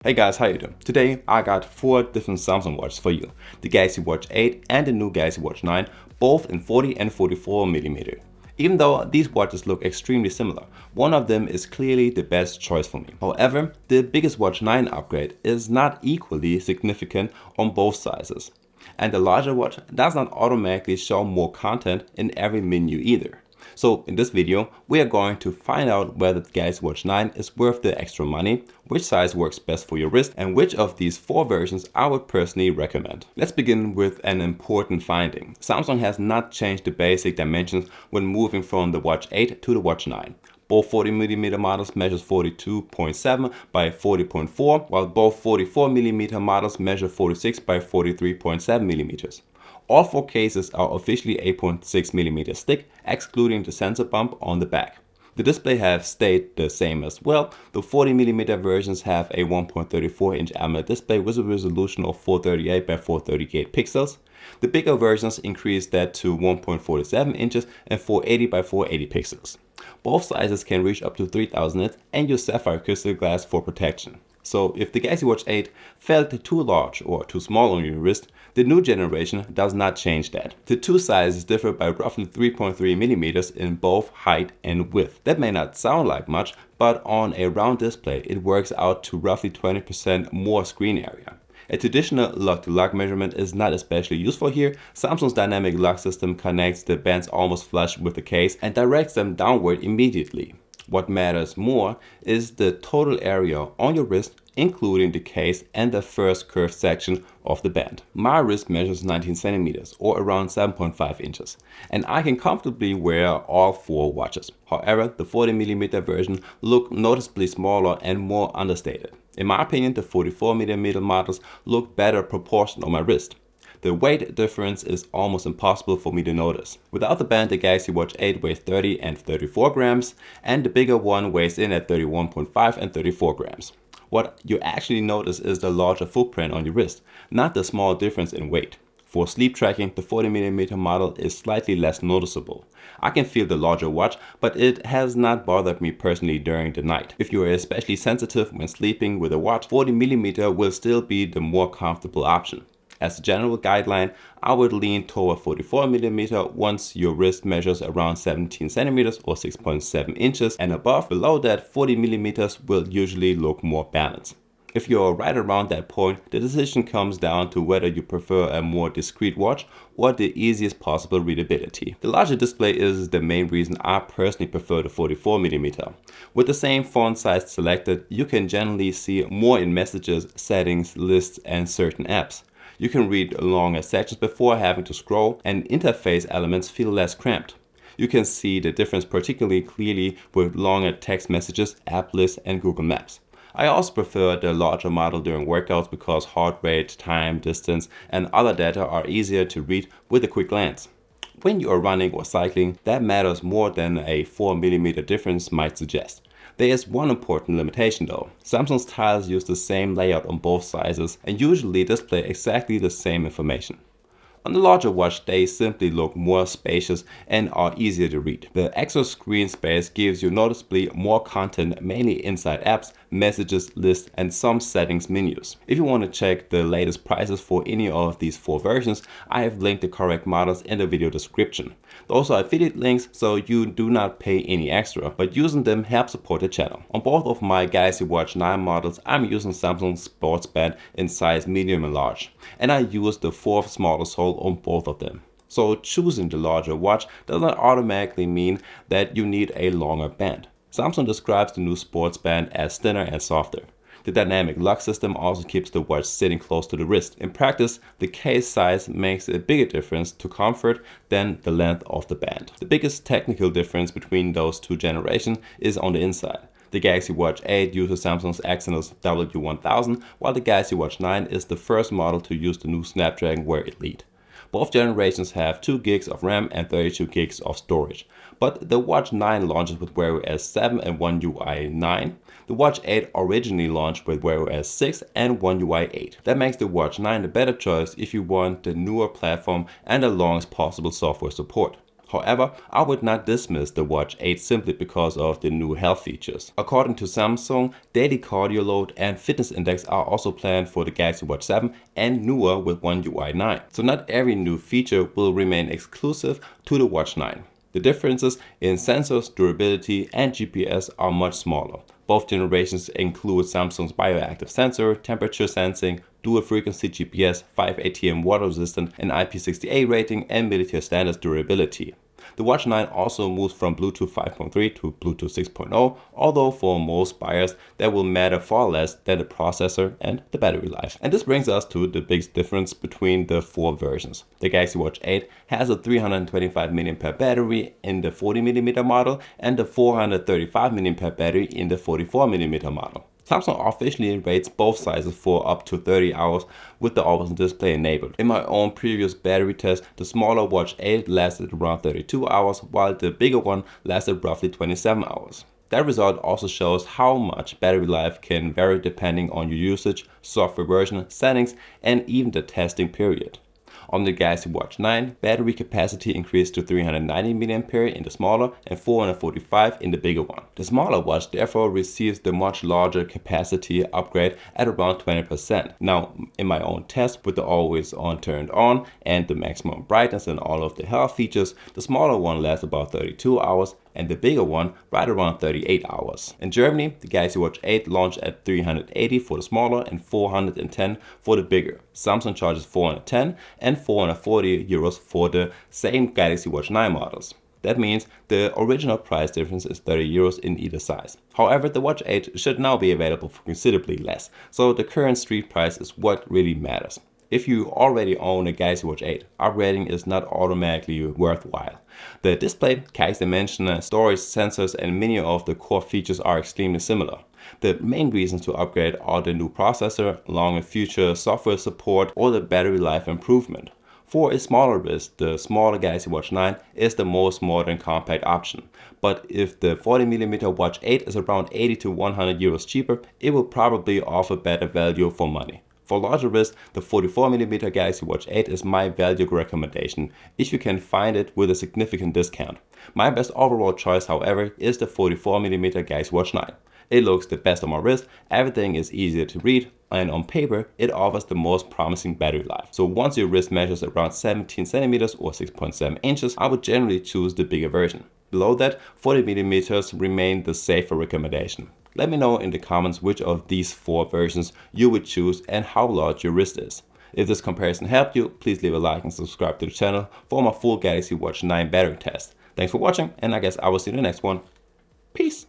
Hey guys, how you doing? Today I got 4 different Samsung watches for you. The Galaxy Watch 8 and the new Galaxy Watch 9, both in 40 and 44mm. Even though these watches look extremely similar, one of them is clearly the best choice for me. However, the biggest Watch 9 upgrade is not equally significant on both sizes. And the larger watch does not automatically show more content in every menu either. So in this video, we are going to find out whether the Galaxy Watch 9 is worth the extra money, which size works best for your wrist, and which of these 4 versions I would personally recommend. Let's begin with an important finding. Samsung has not changed the basic dimensions when moving from the Watch 8 to the Watch 9. Both 40mm models measures 42.7 by 40.4, while both 44mm models measure 46 by 43.7mm. All 4 cases are officially 8.6mm thick, excluding the sensor bump on the back. The display have stayed the same as well. The 40mm versions have a 1.34-inch AMOLED display with a resolution of 438 by 438 pixels. The bigger versions increased that to 1.47 inches and 480 by 480 pixels. Both sizes can reach up to 3000 nits and use sapphire crystal glass for protection. So if the Galaxy Watch 8 felt too large or too small on your wrist, the new generation does not change that. The two sizes differ by roughly 3.3mm in both height and width. That may not sound like much, but on a round display it works out to roughly 20% more screen area. A traditional lock-to-lock measurement is not especially useful here. Samsung's dynamic lock system connects the bands almost flush with the case and directs them downward immediately. What matters more is the total area on your wrist, including the case and the first curved section of the band. My wrist measures 19 centimeters or around 7.5 inches, and I can comfortably wear all 4 watches. However, the 40mm version look noticeably smaller and more understated. In my opinion, the 44mm models look better proportioned on my wrist. The weight difference is almost impossible for me to notice. Without the band, the Galaxy Watch 8 weighs 30 and 34 grams, and the bigger one weighs in at 31.5 and 34 grams. What you actually notice is the larger footprint on your wrist, not the small difference in weight. For sleep tracking, the 40mm model is slightly less noticeable. I can feel the larger watch, but it has not bothered me personally during the night. If you are especially sensitive when sleeping with a watch, 40mm will still be the more comfortable option. As a general guideline, I would lean toward 44mm once your wrist measures around 17 centimeters or 6.7 inches and above. Below that, 40mm will usually look more balanced. If you're right around that point, the decision comes down to whether you prefer a more discreet watch or the easiest possible readability. The larger display is the main reason I personally prefer the 44mm. With the same font size selected, you can generally see more in messages, settings, lists, and certain apps. You can read longer sections before having to scroll, and interface elements feel less cramped. You can see the difference particularly clearly with longer text messages, app lists, and Google Maps. I also prefer the larger model during workouts because heart rate, time, distance, and other data are easier to read with a quick glance. When you are running or cycling, that matters more than a 4mm difference might suggest. There is one important limitation though. Samsung's tiles use the same layout on both sizes and usually display exactly the same information. On the larger watch, they simply look more spacious and are easier to read. The extra screen space gives you noticeably more content, mainly inside apps, messages, lists, and some settings menus. If you want to check the latest prices for any of these 4 versions, I have linked the correct models in the video description. Those are affiliate links, so you do not pay any extra, but using them helps support the channel. On both of my Galaxy Watch 9 models, I'm using Samsung Sports Band in size medium and large, and I use the 4th smallest hole on both of them. So choosing the larger watch does not automatically mean that you need a longer band. Samsung describes the new sports band as thinner and softer. The dynamic lock system also keeps the watch sitting close to the wrist. In practice, the case size makes a bigger difference to comfort than the length of the band. The biggest technical difference between those 2 generations is on the inside. The Galaxy Watch 8 uses Samsung's Exynos W1000, while the Galaxy Watch 9 is the first model to use the new Snapdragon Wear Elite. Both generations have 2 gigs of RAM and 32 gigs of storage, but the Watch 9 launches with Wear OS 7 and One UI 9. The Watch 8 originally launched with Wear OS 6 and One UI 8. That makes the Watch 9 the better choice if you want the newer platform and the longest possible software support. However, I would not dismiss the Watch 8 simply because of the new health features. According to Samsung, daily cardio load and fitness index are also planned for the Galaxy Watch 7 and newer with One UI 9. So not every new feature will remain exclusive to the Watch 9. The differences in sensors, durability, and GPS are much smaller. Both generations include Samsung's bioactive sensor, temperature sensing, dual frequency GPS, 5 ATM water resistant, and IP68 rating, and military standards durability. The Watch 9 also moves from Bluetooth 5.3 to Bluetooth 6.0, although for most buyers that will matter far less than the processor and the battery life. And this brings us to the biggest difference between the four versions. The Galaxy Watch 8 has a 325 mAh battery in the 40mm model and the 435 mAh battery in the 44mm model. Samsung officially rates both sizes for up to 30 hours with the always on display enabled. In my own previous battery test, the smaller Watch 8 lasted around 32 hours, while the bigger one lasted roughly 27 hours. That result also shows how much battery life can vary depending on your usage, software version, settings, and even the testing period. On the Galaxy Watch 9, battery capacity increased to 390 mAh in the smaller and 445 in the bigger one. The smaller watch therefore receives the much larger capacity upgrade at around 20%. Now, in my own test with the always on turned on and the maximum brightness and all of the health features, the smaller one lasts about 32 hours and the bigger one right around 38 hours. In Germany, the Galaxy Watch 8 launched at 380 for the smaller and 410 for the bigger. Samsung charges 410 and 440 euros for the same Galaxy Watch 9 models. That means the original price difference is 30 euros in either size. However, the Watch 8 should now be available for considerably less, so the current street price is what really matters. If you already own a Galaxy Watch 8, upgrading is not automatically worthwhile. The display, cache dimension, storage, sensors, and many of the core features are extremely similar. The main reasons to upgrade are the new processor, longer future software support, or the battery life improvement. For a smaller wrist, the smaller Galaxy Watch 9 is the most modern compact option. But if the 40mm Watch 8 is around 80 to 100 euros cheaper, it will probably offer better value for money. For larger wrists, the 44mm Galaxy Watch 8 is my value recommendation if you can find it with a significant discount. My best overall choice, however, is the 44mm Galaxy Watch 9. It looks the best on my wrist, everything is easier to read, and on paper, it offers the most promising battery life. So once your wrist measures around 17 centimeters or 6.7 inches, I would generally choose the bigger version. Below that, 40mm remain the safer recommendation. Let me know in the comments which of these four versions you would choose and how large your wrist is. If this comparison helped you, please leave a like and subscribe to the channel for my full Galaxy Watch 9 battery test. Thanks for watching, and I guess I will see you in the next one. Peace!